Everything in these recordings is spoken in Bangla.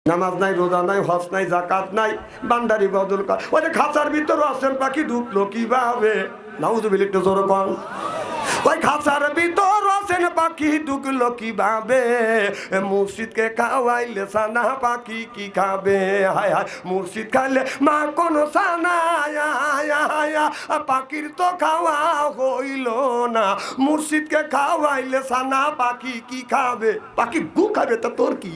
নামাজ নাই, রোজা নাই, হজ নাই, জাকাত নাই, বান্দারি বদল কর। ওই যে খাঁচার ভিতর আছেন পাখি ঢুকলো কিভাবে? নাউজুবিল্লাহ, একটু জোরে কন। ওই খাঁচার ভিতর আছেন পাখি ঢুকলো কিভাবে? মুর্শিদকে খাওয়াইলে সানা পাখি কি খাবে? হায় হায়, মুর্শিদ খাইলে মা কোন সানা, পাখির তো খাওয়া হইল না। মুর্শিদকে খাওয়াইলে সানা পাখি কি খাবে? পাখি গু খাবে, তা তোর কি?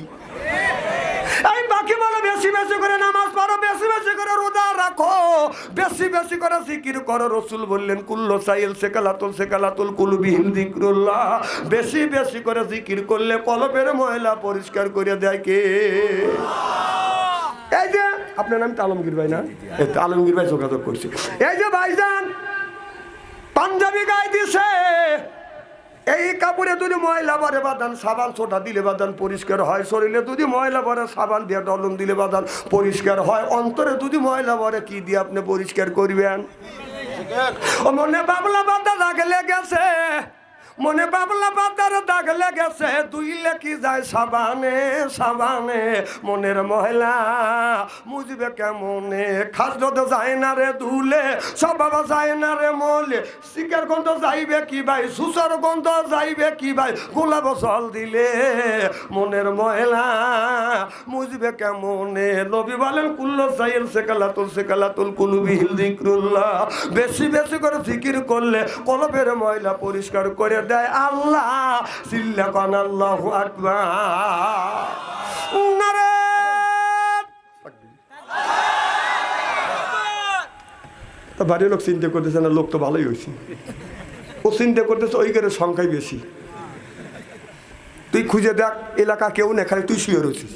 এই পাখি বলে বেশি বেশি করে নামাজ পড়ো, বেশি বেশি করে রোজা রাখো, বেশি বেশি করে জিকির করো। রাসূল বললেন কুল্লু সাইল সেকালাতুল কুলুবিহিম যিকরুল্লাহ। বেশি বেশি করে জিকির করলে কলবের ময়লা পরিষ্কার করে দেয় কে? এই যে আপনার নাম তো আলমগীর ভাই না? এই তো আলমগীর ভাই যোগাযোগ করছি। এই যে ভাইজান পাঞ্জাবি গায়ে দিছে, এই কাপড়ে যদি ময়লা ভরে বাদান সাবান সোটা দিলে বাদান পরিষ্কার হয়। শরীরে যদি ময়লা ভরে সাবান দিয়ে ডলন দিলে বাদান পরিষ্কার হয়। অন্তরে যদি ময়লা ভরে কি দিয়ে আপনি পরিষ্কার করবেন? ও মনে বাবলা বাদা দাগ লেগেছে, মনে বাবলা বাদার দাগ লেগেছে, ধুইলে কি যায় সাবানে সাবানে। মনের ময়লা মুজবে কেমনে? খাজরত যায় না রে ধুলে, স্বভাব যায় না রে মলে। শিকার গন্ধ যাইবে কি ভাই? সুসার গন্ধ যাইবে কি ভাই? গোলাপ জল দিলে মনের ময়লা মুজবে কেমনে? নবী বলেন কুল্লু সাইল সেকালাতুল কুলুবিহিল যিকরুল্লাহ। বেশি বেশি করে জিকির করলে কলবের ময়লা পরিষ্কার করে দেয় আল্লাহ। সিল্লা কান আল্লাহু আকবার। নারে তা বাড়ির লোক চিন্তা করতেছে না, লোক তো ভালোই হয়েছে। ও চিন্তা করতেছে ওই ঘরের সংখ্যাই বেশি। তুই খুঁজে দেখ এলাকা কেউ না, খালি তুই শুয়ে রয়েছিস।